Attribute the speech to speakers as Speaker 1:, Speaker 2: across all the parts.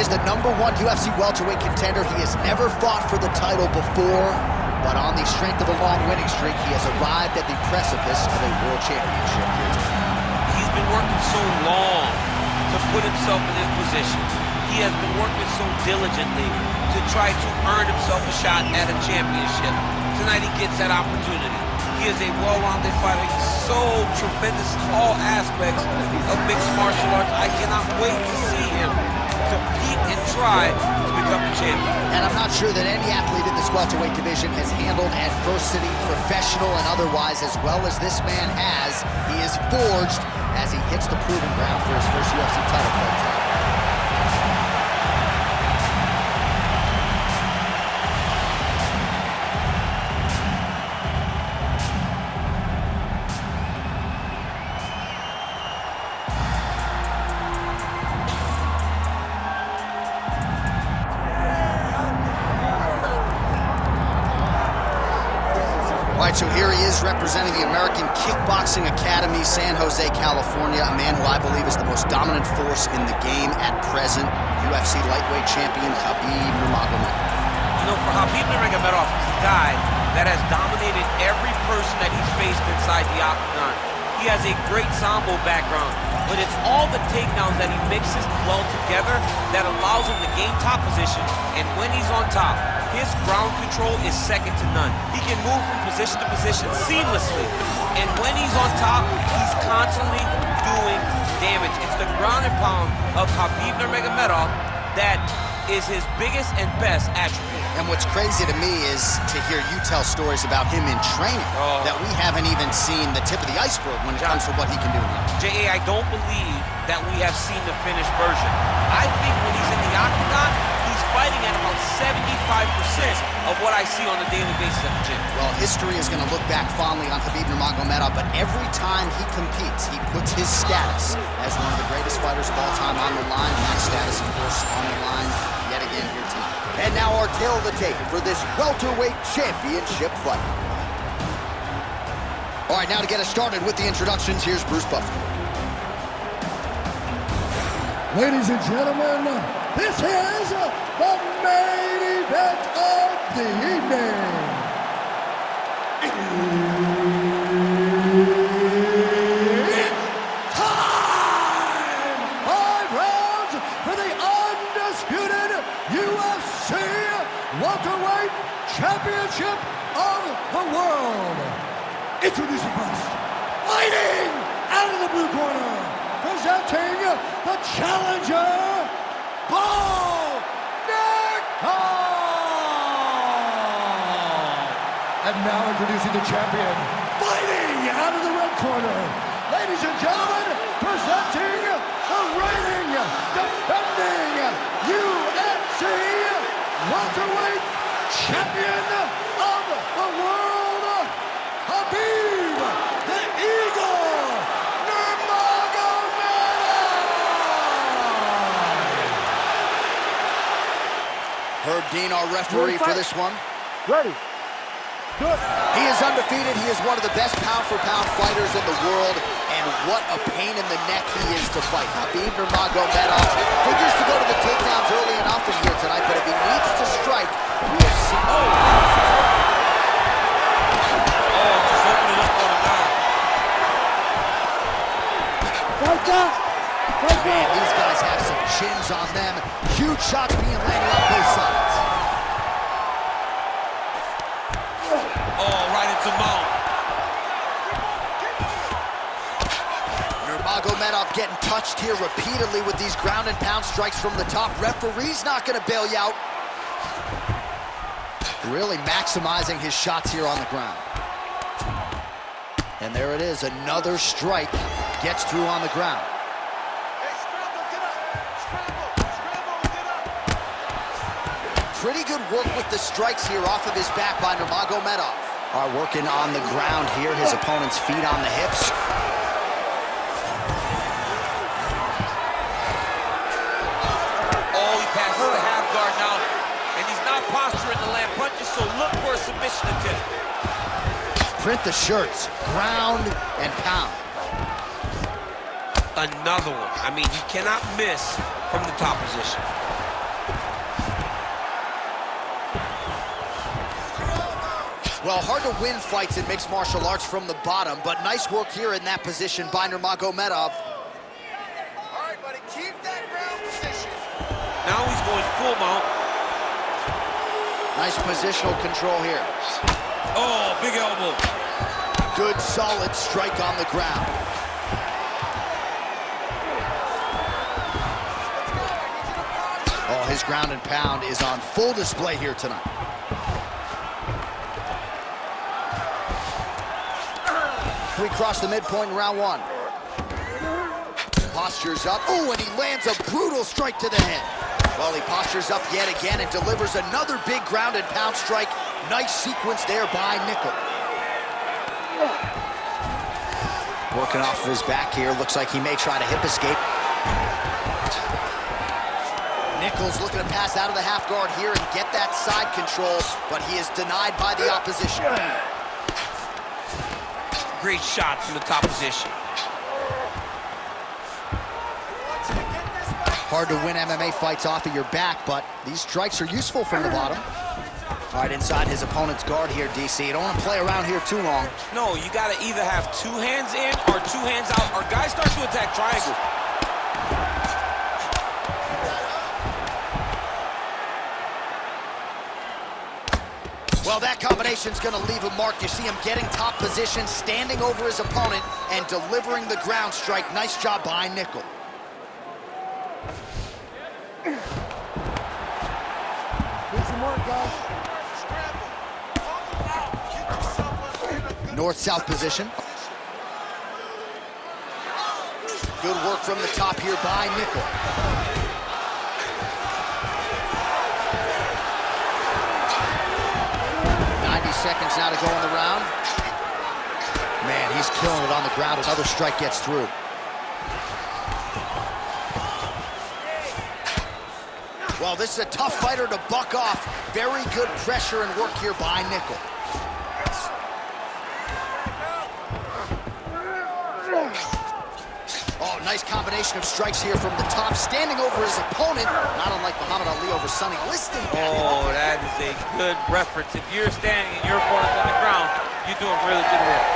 Speaker 1: is the #1 UFC welterweight contender. He has never fought for the title before, but on the strength of a long winning streak, he has arrived at the precipice of a world championship here tonight.
Speaker 2: He's been working so long to put himself in this position. He has been working so diligently to try to earn himself a shot at a championship. Tonight he gets that opportunity. He is a well-rounded fighter. He's so tremendous in all aspects of mixed martial arts. I cannot wait to see him compete and try to become a champion.
Speaker 1: And I'm not sure that any athlete in this welterweight division has handled adversity, professional and otherwise, as well as this man has. He is forged as he hits the proving ground for his first UFC title fight tonight. All right, so here he is representing the American Kickboxing Academy, San Jose, California, a man who I believe is the most dominant force in the game at present, UFC lightweight champion Khabib Nurmagomedov.
Speaker 2: You know, for Khabib Nurmagomedov, he's a guy that has dominated every person that he's faced inside the octagon. He has a great sambo background, but it's all the takedowns that he mixes well together that allows him to gain top position, and when he's on top, his ground control is second to none. He can move from position to position seamlessly. And when he's on top, he's constantly doing damage. It's the ground and pound of Khabib Nurmagomedov that is his biggest and best attribute.
Speaker 1: And what's crazy to me is to hear you tell stories about him in training that we haven't even seen the tip of the iceberg when it comes to what he can do now.
Speaker 2: J.A., I don't believe that we have seen the finished version. I think when he's in the octagon, he's fighting at about 75% of what I see on a daily basis at the gym.
Speaker 1: Well, history is going to look back fondly on Khabib Nurmagomedov, but every time he competes, he puts his status as one of the greatest fighters of all time on the line. That status, of course, on the line yet again here tonight. And now our tale of the tape for this welterweight championship fight. All right, now to get us started with the introductions, here's Bruce Buffer.
Speaker 3: Ladies and gentlemen, this is the main event of the evening. It's time! 5 rounds for the undisputed UFC welterweight championship of the world. Introducing first, fighting out of the blue corner, presenting the challenger, Nickal! And now introducing the champion, fighting out of the red corner, ladies and gentlemen, presenting the reigning, defending UFC welterweight champion of the world, Khabib the Eagle Nurmagomedov!
Speaker 1: Herb Dean, our referee for this one.
Speaker 3: Ready. Good.
Speaker 1: He is undefeated. He is one of the best pound-for-pound fighters in the world, and what a pain in the neck he is to fight. Khabib Nurmagomedov figures to go to the takedowns early and often here tonight, but if he needs to strike, we have seen...
Speaker 2: Just opening up on him now.
Speaker 1: Man, these guys have some chins on them. Huge shots being landed on both sides.
Speaker 2: Oh, right into mount.
Speaker 1: Nurmagomedov getting touched here repeatedly with these ground and pound strikes from the top. Referee's not going to bail you out. Really maximizing his shots here on the ground. And there it is, another strike gets through on the ground. Pretty good work with the strikes here off of his back by Nurmagomedov. Are working on the ground here, his opponent's feet on the hips.
Speaker 2: Oh, he passes the half guard now, and he's not posturing to land punches, so look for a submission attempt.
Speaker 1: Print the shirts, ground and pound.
Speaker 2: Another one. I mean, you cannot miss from the top position.
Speaker 1: Well, hard to win fights in mixed martial arts from the bottom, but nice work here in that position by Nurmagomedov.
Speaker 4: All right, buddy, keep that ground position.
Speaker 2: Now he's going full mount.
Speaker 1: Nice positional control here.
Speaker 2: Oh, big elbow.
Speaker 1: Good, solid strike on the ground. Oh, his ground and pound is on full display here tonight. We cross the midpoint in round one. Postures up. Oh, and he lands a brutal strike to the head. Well, he postures up yet again and delivers another big ground and pound strike. Nice sequence there by Nickal. Working off of his back here. Looks like he may try to hip escape. Nickal's looking to pass out of the half guard here and get that side control, but he is denied by the opposition.
Speaker 2: Great shot from the top position.
Speaker 1: Hard to win MMA fights off of your back, but these strikes are useful from the bottom. All right, inside his opponent's guard here, DC. You don't want to play around here too long.
Speaker 2: No, you got to either have two hands in or two hands out, or guys start to attack triangle.
Speaker 1: Well, that combination's going to leave a mark. You see him getting top position, standing over his opponent, and delivering the ground strike. Nice job by Nickal. North-south position. Good work from the top here by Nickal. Seconds now to go in the round. Man, he's killing it on the ground. Another strike gets through. Well, this is a tough fighter to buck off. Very good pressure and work here by Nickal. Oh, nice combination of strikes here from the top, standing over his opponent, not unlike Muhammad Ali over Sonny Liston.
Speaker 2: Oh, that is a good reference. If you're standing and your opponent's on the ground, you're doing really good work.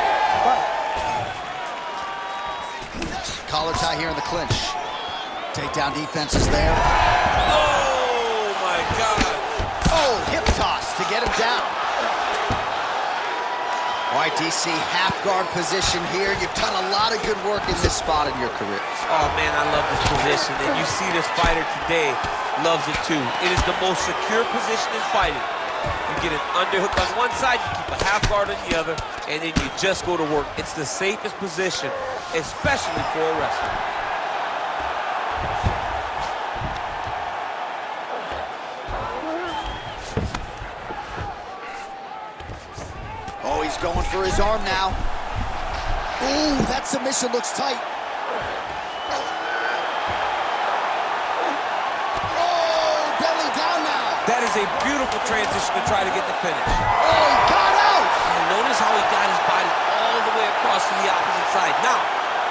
Speaker 1: Collar tie here in the clinch. Takedown defense is there.
Speaker 2: Oh, my God.
Speaker 1: Oh, hip toss to get him down. All right, DC, half guard position here. You've done a lot of good work in this spot in your career.
Speaker 2: Oh, man, I love this position. And you see this fighter today loves it, too. It is the most secure position in fighting. You get an underhook on one side, you keep a half guard on the other, and then you just go to work. It's the safest position, especially for a wrestler.
Speaker 1: Oh, he's going for his arm now. Ooh, that submission looks tight. Oh, belly down now.
Speaker 2: That is a beautiful transition to try to get the finish.
Speaker 1: Oh, he got out.
Speaker 2: And notice how he got his body all the way across to the opposite side. Now,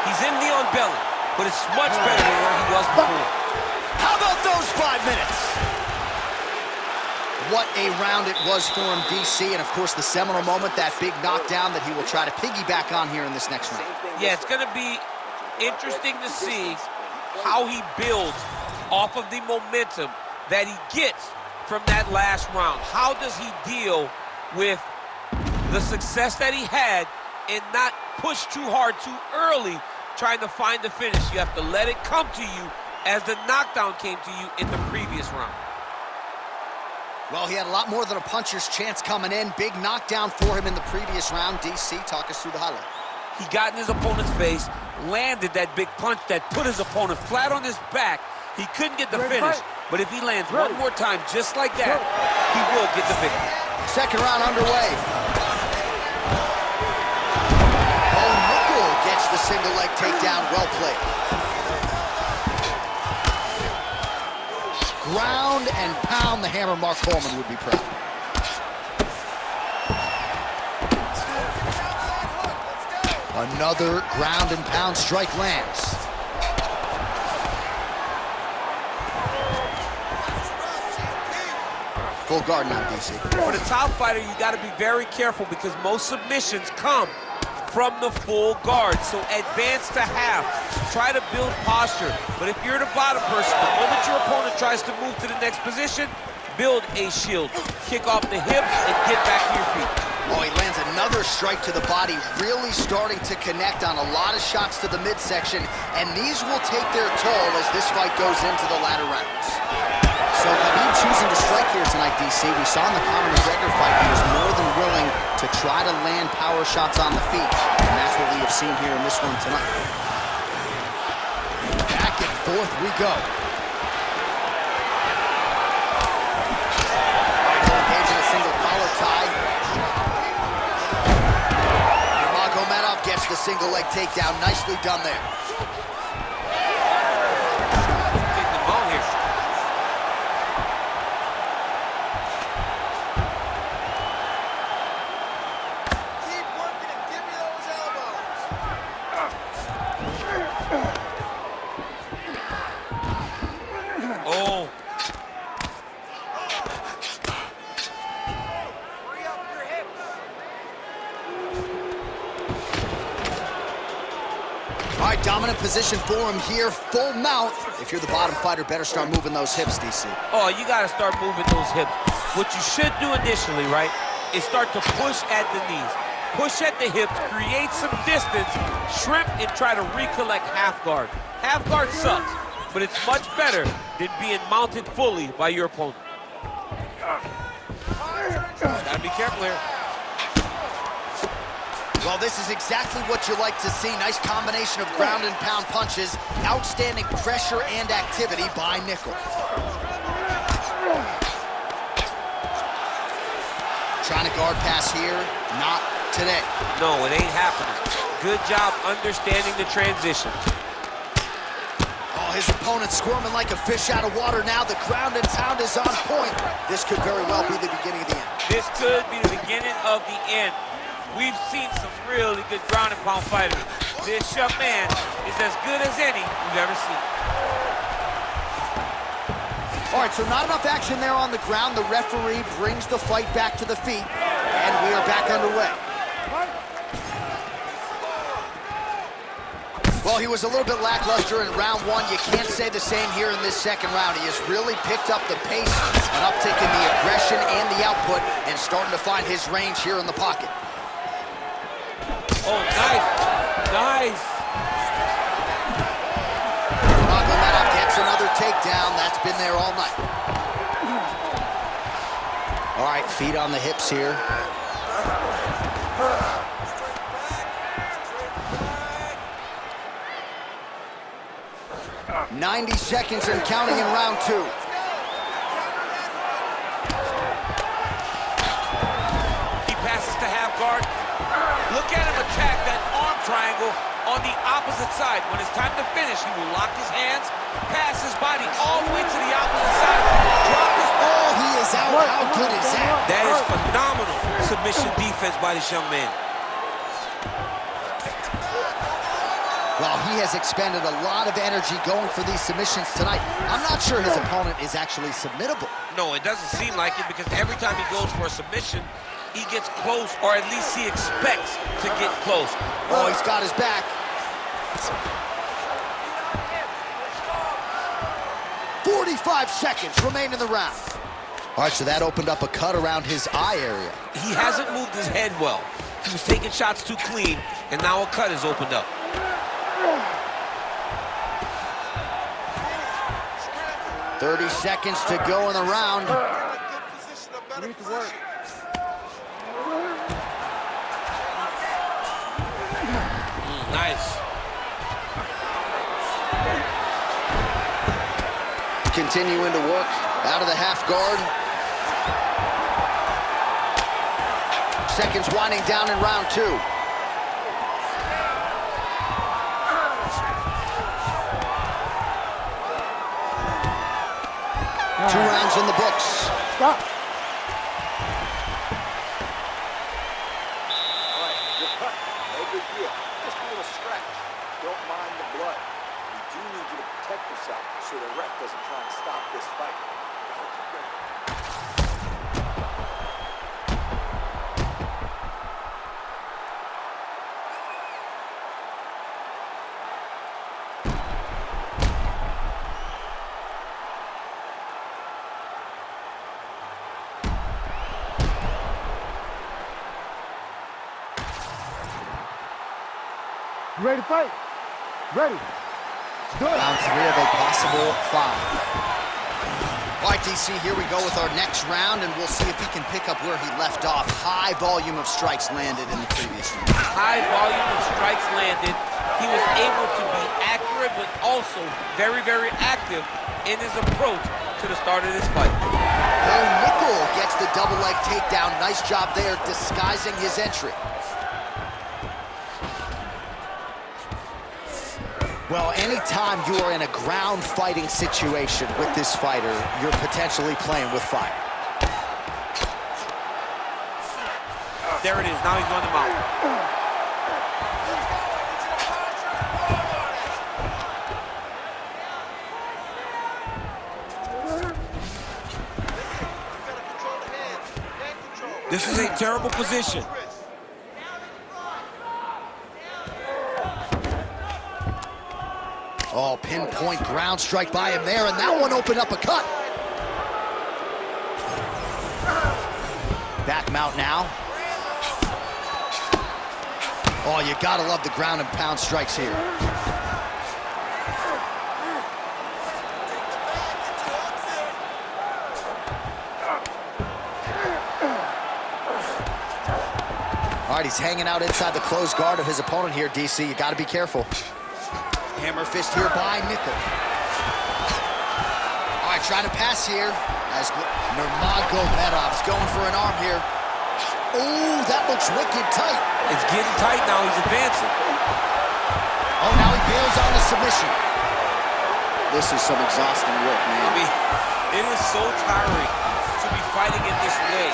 Speaker 2: he's in knee on belly, but it's much better than where he was before.
Speaker 1: How about those 5 minutes? What a round it was for him, DC, and of course the seminal moment, that big knockdown that he will try to piggyback on here in this next round.
Speaker 2: Yeah, it's going to be interesting to see how he builds off of the momentum that he gets from that last round. How does he deal with the success that he had and not push too hard too early trying to find the finish? You have to let it come to you as the knockdown came to you in the previous round.
Speaker 1: Well, he had a lot more than a puncher's chance coming in. Big knockdown for him in the previous round. DC, talk us through the highlight.
Speaker 2: He got in his opponent's face, landed that big punch that put his opponent flat on his back. He couldn't get the finish, but if he lands one more time just like that, he will get the victory.
Speaker 1: Second round underway. Oh, Nickal gets the single leg takedown. Well played. Ground and pound, the hammer Mark Coleman would be proud. Another ground and pound strike lands. Full guard now, DC.
Speaker 2: For the top fighter, you got to be very careful because most submissions come from the full guard. So advance to half. Try to build posture. But if you're the bottom person, the moment your opponent tries to move to the next position, build a shield. Kick off the hips and get back to your feet.
Speaker 1: Oh, he lands another strike to the body, really starting to connect on a lot of shots to the midsection, and these will take their toll as this fight goes into the latter rounds. So Khabib choosing to strike here tonight, DC. We saw in the Conor McGregor fight, he was more than willing to try to land power shots on the feet, and that's what we have seen here in this one tonight. Back and forth we go. Engaging a single collar tie. Gets the single leg takedown. Nicely done there.
Speaker 2: Getting the ball here.
Speaker 4: Keep working and give me those elbows.
Speaker 2: Oh.
Speaker 4: Free up your hips.
Speaker 1: All right, dominant position for him here. Full mount. If you're the bottom fighter, better start moving those hips, DC.
Speaker 2: Oh, you got to start moving those hips. What you should do initially, right, is start to push at the knees. Push at the hips, create some distance, shrimp, and try to recollect half guard. Half guard sucks, but it's much better than being mounted fully by your opponent. Gotta be careful here.
Speaker 1: Well, this is exactly what you like to see. Nice combination of ground and pound punches. Outstanding pressure and activity by Nickal. Trying to guard pass here. Not today.
Speaker 2: No, it ain't happening. Good job understanding the transition.
Speaker 1: Oh, his opponent squirming like a fish out of water now. The ground and pound is on point. This could very well be the beginning of the end.
Speaker 2: This could be the beginning of the end. We've seen some really good ground and pound fighters. This young man is as good as any we've ever seen.
Speaker 1: All right, so not enough action there on the ground. The referee brings the fight back to the feet, and we are back underway. Well, he was a little bit lackluster in round one. You can't say the same here in this second round. He has really picked up the pace, an uptick in the aggression and the output, and starting to find his range here in the pocket.
Speaker 2: Oh, nice. Nice.
Speaker 1: Nurmagomedov gets another takedown. That's been there all night. All right, feet on the hips here. 90 seconds and counting in round two.
Speaker 2: He passes to half guard. Look at him attack that arm triangle on the opposite side. When it's time to finish, he will lock his hands, pass his body all the way to the opposite side, drop his...
Speaker 1: Oh, he is out. How good is that?
Speaker 2: That is phenomenal submission defense by this young man.
Speaker 1: Well, he has expended a lot of energy going for these submissions tonight. I'm not sure his opponent is actually submittable.
Speaker 2: No, it doesn't seem like it because every time he goes for a submission, he gets close, or at least he expects to get close.
Speaker 1: Oh, he's got his back. 45 seconds remain in the round. All right, so that opened up a cut around his eye area.
Speaker 2: He hasn't moved his head well. He was taking shots too clean, and now a cut is opened up.
Speaker 1: 30 seconds to go in the round.
Speaker 2: Nice.
Speaker 1: Continuing to work out of the half guard. Seconds winding down in round two. Two rounds in the books.
Speaker 3: Stop.
Speaker 4: All right, you're cut. No big deal. Just a little scratch. Don't mind the blood. We do need you to protect yourself so the ref doesn't try and stop this fight.
Speaker 3: You ready to fight? Ready. Good.
Speaker 1: Round 3 of a possible 5. All right, DC, here we go with our next round, and we'll see if he can pick up where he left off. High volume of strikes landed in the previous round.
Speaker 2: High volume of strikes landed. He was able to be accurate, but also very, very active in his approach to the start of this fight.
Speaker 1: Nickal gets the double leg takedown. Nice job there, disguising his entry. Well, anytime you are in a ground fighting situation with this fighter, you're potentially playing with fire.
Speaker 2: There it is. Now he's on the mount. This is a terrible position.
Speaker 1: Oh, pinpoint ground strike by him there, and that one opened up a cut. Back mount now. Oh, you gotta love the ground and pound strikes here. All right, he's hanging out inside the closed guard of his opponent here, DC. You gotta be careful. Hammer fist here by Nickal. All right, trying to pass here as Nurmagomedov's going for an arm here. Oh, that looks wicked tight.
Speaker 2: It's getting tight now. He's advancing.
Speaker 1: Oh, now he bails on the submission. This is some exhausting work, man.
Speaker 2: I mean, it is so tiring to be fighting in this way.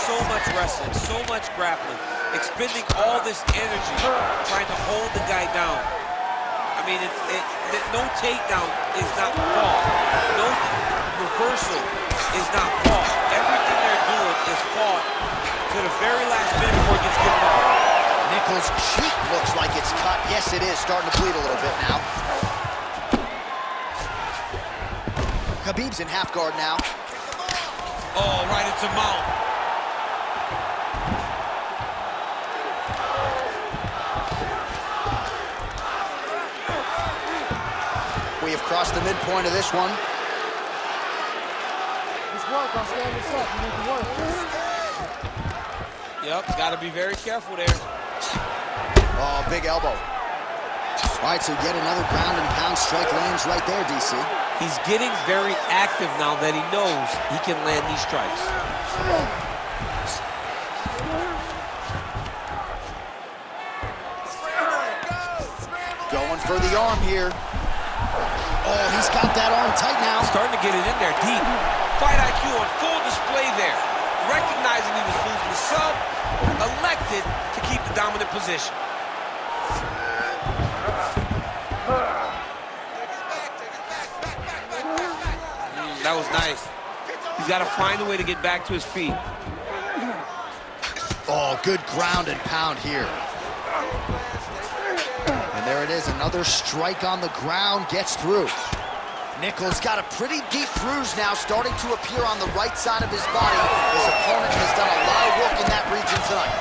Speaker 2: So much wrestling, so much grappling, expending all this energy trying to hold the guy down. I mean, no takedown is not fall. No reversal is not fall. Everything they're doing is fought to the very last minute before it gets given up.
Speaker 1: Nickal's cheek looks like it's cut. Yes, it is. Starting to bleed a little bit now. Khabib's in half guard now.
Speaker 2: Oh, right into mount.
Speaker 1: We have crossed the midpoint of this one.
Speaker 3: This work, I'll stand this up. You need to work.
Speaker 2: Yep, got to be very careful there.
Speaker 1: Oh, big elbow. All right, so yet another ground and pound strike lands right there, DC.
Speaker 2: He's getting very active now that he knows he can land these strikes.
Speaker 1: Going for the arm here. Oh, he's got that arm tight now.
Speaker 2: Starting to get it in there deep. Fight IQ on full display there. Recognizing he was losing the sub, elected to keep the dominant position. That was nice. He's got to find a way to get back to his feet.
Speaker 1: Oh, good ground and pound here. And there it is, another strike on the ground, gets through. Nickal's got a pretty deep bruise now starting to appear on the right side of his body. His opponent has done a lot of work in that region tonight.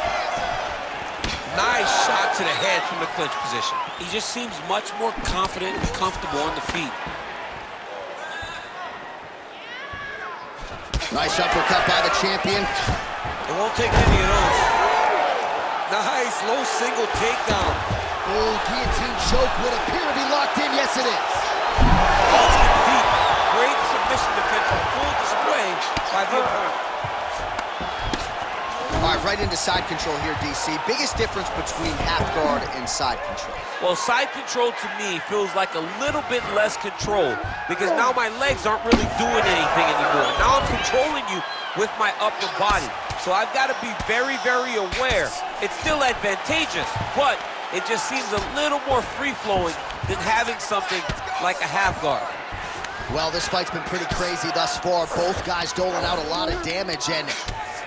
Speaker 2: Nice shot to the head from the clinch position. He just seems much more confident and comfortable on the feet.
Speaker 1: Nice uppercut by the champion.
Speaker 2: It won't take many of those. Nice low single takedown.
Speaker 1: Oh, guillotine choke would appear to be locked in. Yes, it is.
Speaker 2: Ultimate deep. Great submission defense on full display by the opponent.
Speaker 1: All right, right into side control here, DC. Biggest difference between half guard and side control?
Speaker 2: Well, side control to me feels like a little bit less control because now my legs aren't really doing anything anymore. Now I'm controlling you with my upper body. So I've got to be very, very aware. It's still advantageous, but it just seems a little more free-flowing than having something like a half guard.
Speaker 1: Well, this fight's been pretty crazy thus far. Both guys doling out a lot of damage, and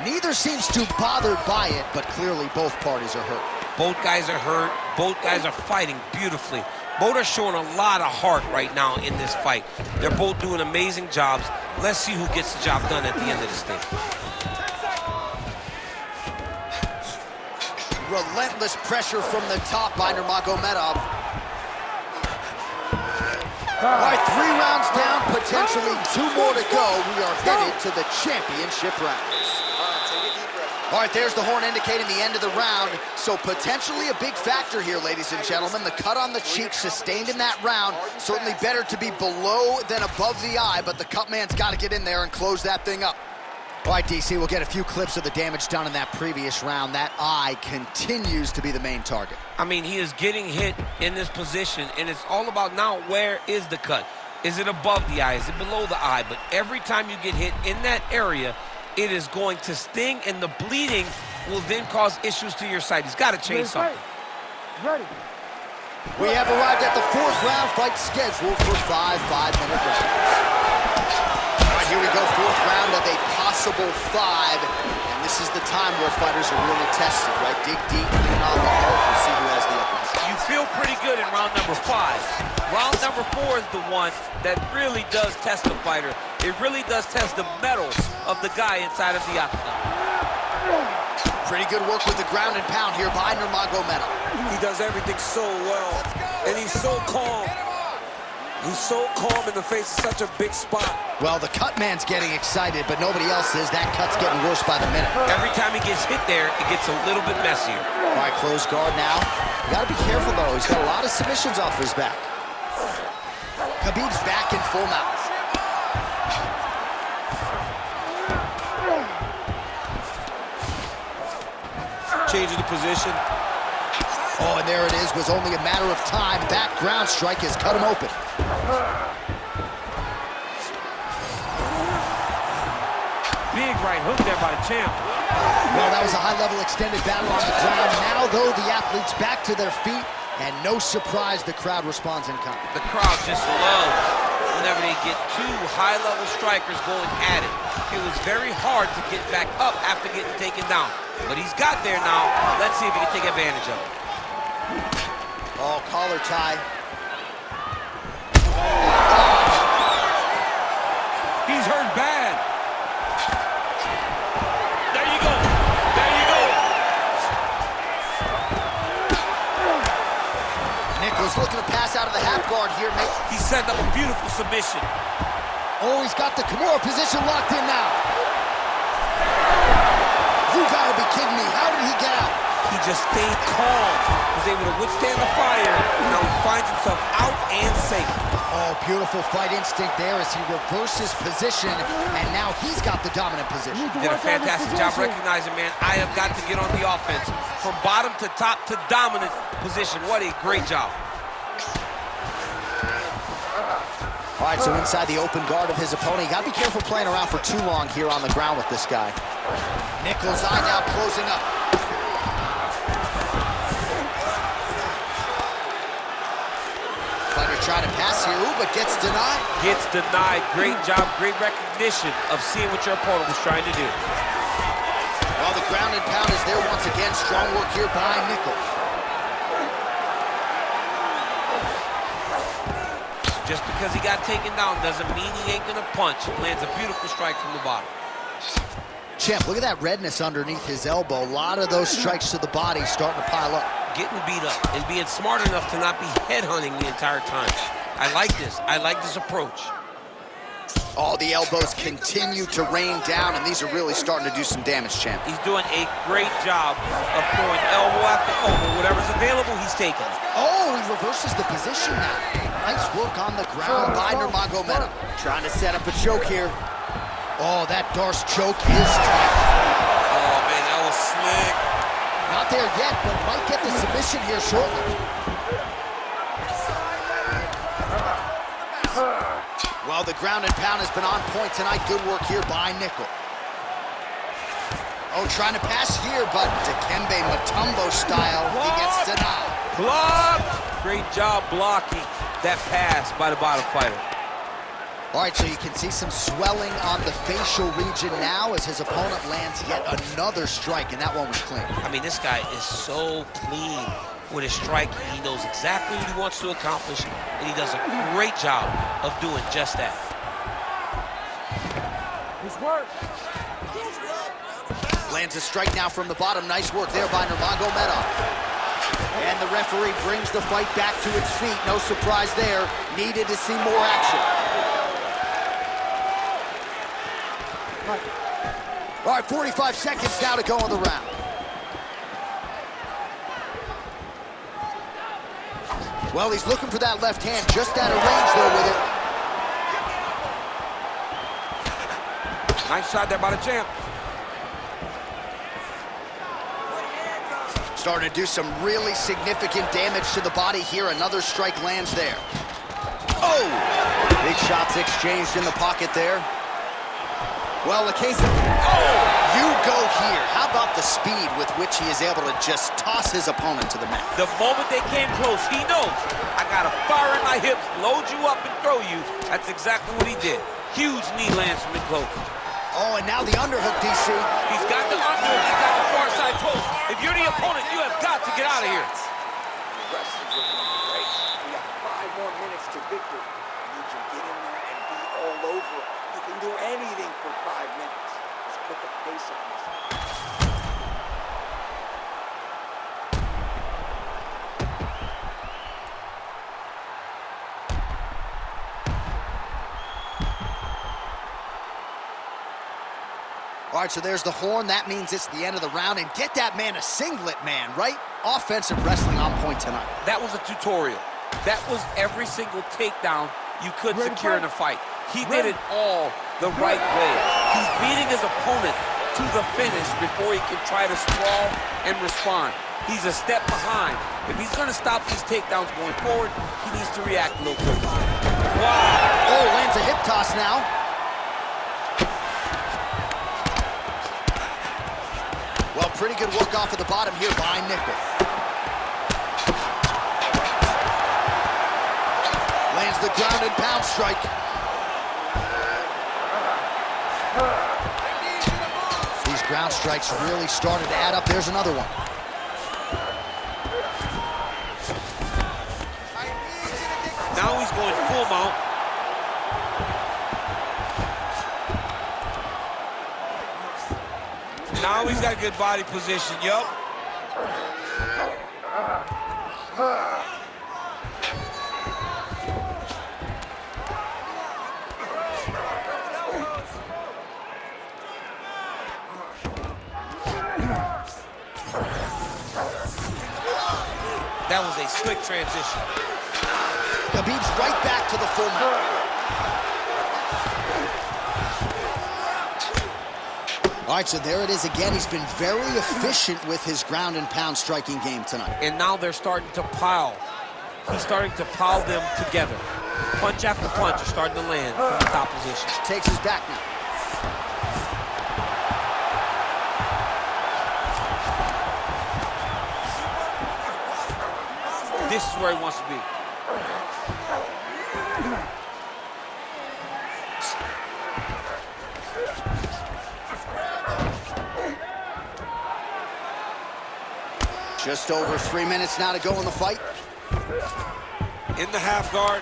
Speaker 1: neither seems too bothered by it, but clearly both parties are hurt.
Speaker 2: Both guys are hurt. Both guys are fighting beautifully. Both are showing a lot of heart right now in this fight. They're both doing amazing jobs. Let's see who gets the job done at the end of this thing.
Speaker 1: Relentless pressure from the top by Nurmagomedov. All right, 3 rounds down, potentially 2 more to go. We are headed to the championship rounds. All right, there's the horn indicating the end of the round. So potentially a big factor here, ladies and gentlemen. The cut on the cheek sustained in that round. Certainly better to be below than above the eye, but the cut man's got to get in there and close that thing up. All right, DC, we'll get a few clips of the damage done in that previous round. That eye continues to be the main target.
Speaker 2: I mean, he is getting hit in this position, and it's all about now where is the cut? Is it above the eye? Is it below the eye? But every time you get hit in that area, it is going to sting, and the bleeding will then cause issues to your sight. He's got to change something.
Speaker 3: Ready.
Speaker 1: We have arrived at the 4th round, fight scheduled for 5 5-minute rounds. All right, here we go, 4th round of a possible 5, and this is the time where fighters are really tested, right? Dig deep, lean on the heart, and see who has the upper hand.
Speaker 2: You feel pretty good in round number 5. Round number 4 is the one that really does test the fighter. It really does test the mettle of the guy inside of the octagon.
Speaker 1: Pretty good work with the ground and pound here by Nurmagomedov.
Speaker 5: He does everything so well, and he's so calm. He's so calm in the face of such a big spot.
Speaker 1: Well, the cut man's getting excited, but nobody else is. That cut's getting worse by the minute.
Speaker 2: Every time he gets hit there, it gets a little bit messier.
Speaker 1: All right, close guard now. You gotta be careful, though. He's got a lot of submissions off his back. Khabib's back in full mount.
Speaker 5: Changing the position.
Speaker 1: Oh, and there it is. Was only a matter of time. That ground strike has cut him open.
Speaker 2: Big right hook there by the champ.
Speaker 1: Well, that was a high-level extended battle on the ground. Now, though, the athletes back to their feet, and no surprise, the crowd responds in kind.
Speaker 2: The crowd just loves whenever they get 2 high-level strikers going at it. It was very hard to get back up after getting taken down. But he's got there now. Let's see if he can take advantage of it.
Speaker 1: Oh, collar tie.
Speaker 2: He's hurt bad. There you go. There you go.
Speaker 1: Nickal's looking to pass out of the half guard here.
Speaker 2: He's setting up a beautiful submission.
Speaker 1: Oh, he's got the Kimura position locked in now. You gotta be kidding me. How did he get out?
Speaker 2: He just stayed calm. Was able to withstand the fire. Now he finds himself out and safe.
Speaker 1: Oh, beautiful fight instinct there as he reverses position, and now he's got the dominant position.
Speaker 2: Did a fantastic job recognizing, man, I have got to get on the offense. From bottom to top to dominant position. What a great job.
Speaker 1: All right, so inside the open guard of his opponent. You gotta be careful playing around for too long here on the ground with this guy. Nickal's eye now closing up. Fighter trying to pass here, ooh, but gets denied.
Speaker 2: Gets denied. Great job, great recognition of seeing what your opponent was trying to do.
Speaker 1: Well, the ground and pound is there once again. Strong work here by Nickal.
Speaker 2: Just because he got taken down doesn't mean he ain't gonna punch. Lands a beautiful strike from the bottom.
Speaker 1: Champ, look at that redness underneath his elbow. A lot of those strikes to the body starting to pile up.
Speaker 2: Getting beat up and being smart enough to not be headhunting the entire time. I like this. I like this approach.
Speaker 1: All the elbows continue to rain down, and these are really starting to do some damage, champ.
Speaker 2: He's doing a great job of throwing elbow after elbow. Whatever's available, he's taking.
Speaker 1: Oh, he reverses the position now. Nice work on the ground by Nurmagomedov. Trying to set up a choke here. Oh, that Darce choke is tough.
Speaker 5: Oh, man, that was slick.
Speaker 1: Not there yet, but might get the submission here shortly. Well, the ground and pound has been on point tonight. Good work here by Nickal. Oh, trying to pass here, but Dikembe Mutombo style, he gets denied.
Speaker 2: Block! Great job blocking that pass by the bottom fighter.
Speaker 1: All right, so you can see some swelling on the facial region now as his opponent lands yet another strike, and that one was clean.
Speaker 2: I mean, this guy is so clean with his striking. He knows exactly what he wants to accomplish, and he does a great job of doing just that.
Speaker 1: Lands a strike now from the bottom. Nice work there by Nurmagomedov. And the referee brings the fight back to its feet. No surprise there. Needed to see more action. All right, 45 seconds now to go in the round. Well, he's looking for that left hand, just out of range, though, with it.
Speaker 5: Nice shot there by the champ.
Speaker 1: Starting to do some really significant damage to the body here. Another strike lands there. Oh! Big shots exchanged in the pocket there. Well, the case of... Oh! You go here. How about the speed with which he is able to just toss his opponent to the mat?
Speaker 2: The moment they came close, he knows, I got to fire in my hips, load you up, and throw you. That's exactly what he did. Huge knee lands from the close.
Speaker 1: Oh, and now the underhook, DC.
Speaker 2: He's got the underhook, he's got the far side post. If you're the opponent, you have got to get out of here.
Speaker 4: Wrestling's looking great. We got 5 more minutes to victory. I need you to get in there and be all over. You can do anything for 5 minutes. Let's put the pace on this.
Speaker 1: All right, so there's the horn. That means it's the end of the round. And get that man a singlet, man, right? Offensive wrestling on point tonight.
Speaker 2: That was a tutorial. That was every single takedown you could secure in a fight. He did it all the right way. He's beating his opponent to the finish before he can try to sprawl and respond. He's a step behind. If he's going to stop these takedowns going forward, he needs to react a little quicker.
Speaker 1: Wow. Oh, lands a hip toss now. Well, pretty good work off of the bottom here by Nickal. Lands the ground and pound strike. These ground strikes really started to add up. There's another one.
Speaker 2: Now he's going full mount. Now he's got good body position, yup. That was a slick transition.
Speaker 1: Khabib's right back to the full mount. All right, so there it is again. He's been very efficient with his ground and pound striking game tonight.
Speaker 2: And now they're starting to pile. He's starting to pile them together. Punch after punch are starting to land from the top position.
Speaker 1: Takes his back now.
Speaker 2: This is where he wants to be.
Speaker 1: Just over 3 minutes now to go in the fight.
Speaker 2: In the half guard.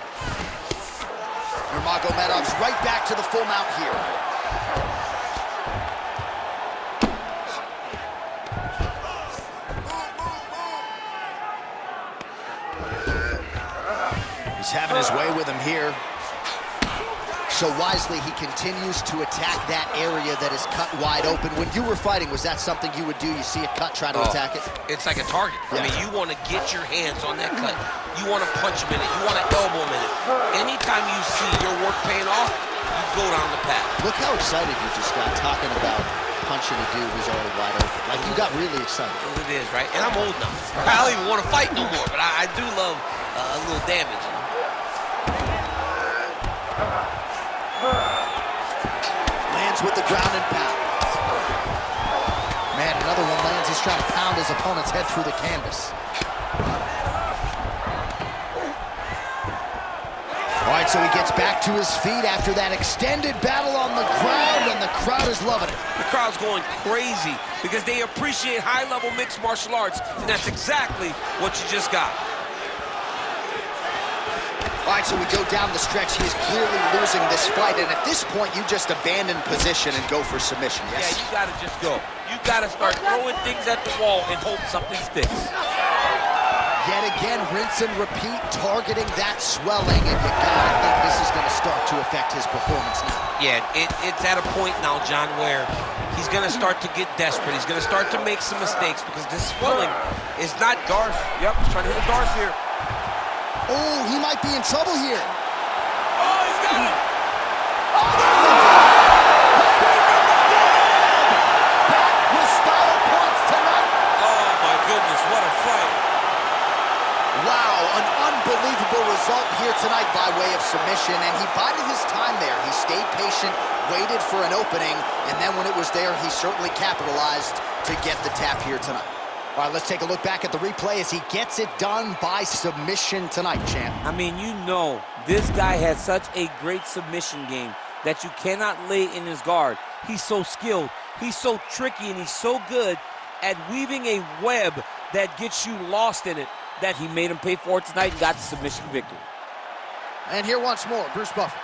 Speaker 1: Nurmagomedov's right back to the full mount here. He's having his way with him here. So wisely, he continues to attack that area that is cut wide open. When you were fighting, was that something you would do? You see a cut, try to attack it?
Speaker 2: It's like a target.
Speaker 1: Yeah.
Speaker 2: I mean, you want to get your hands on that cut. You want to punch him in it. You want to elbow him in it. Anytime you see your work paying off, you go down the path.
Speaker 1: Look how excited you just got talking about punching a dude who's already wide open. Like, you got really excited.
Speaker 2: It is, right? And I'm old now. I don't even want to fight no more, but I do love a little damage. You know?
Speaker 1: Lands with the ground and pound. Man, another one lands. He's trying to pound his opponent's head through the canvas. All right, so he gets back to his feet after that extended battle on the ground, and the crowd is loving it.
Speaker 2: The crowd's going crazy because they appreciate high-level mixed martial arts, and that's exactly what you just got.
Speaker 1: All right, so we go down the stretch. He is clearly losing this fight, and at this point, you just abandon position and go for submission, yes?
Speaker 2: Yeah, you gotta just go. You gotta start throwing things at the wall and hope something sticks.
Speaker 1: Yet again, rinse and repeat, targeting that swelling, and you gotta think this is gonna start to affect his performance now.
Speaker 2: Yeah, it's at a point now, John, where he's gonna start to get desperate. He's gonna start to make some mistakes because this swelling is not Darce. Yep, he's trying to hit Darce here.
Speaker 1: Oh, he might be in trouble here.
Speaker 2: Oh, he's got it!
Speaker 1: Back with style points tonight.
Speaker 2: Oh, my goodness, what a fight.
Speaker 1: Wow, an unbelievable result here tonight by way of submission, and he bided his time there. He stayed patient, waited for an opening, and then when it was there, he certainly capitalized to get the tap here tonight. All right, let's take a look back at the replay as he gets it done by submission tonight, champ.
Speaker 2: I mean, you know, this guy has such a great submission game that you cannot lay in his guard. He's so skilled, he's so tricky, and he's so good at weaving a web that gets you lost in it that he made him pay for it tonight and got the submission victory.
Speaker 1: And here once more, Bruce Buffer.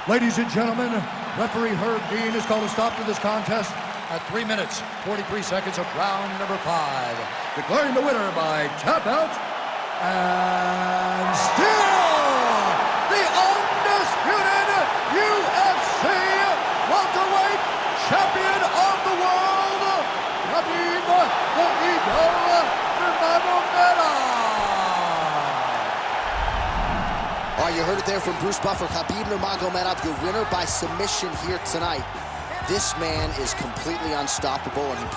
Speaker 3: Ladies and gentlemen, referee Herb Dean has called a stop to this contest at 3 minutes, 43 seconds of round number 5. Declaring the winner by tap out, and still the undisputed UFC welterweight champion of the world, Khabib the Eagle Nurmagomedov.
Speaker 1: All right, you heard it there from Bruce Buffer. Khabib Nurmagomedov, your winner by submission here tonight. This man is completely unstoppable, and he proved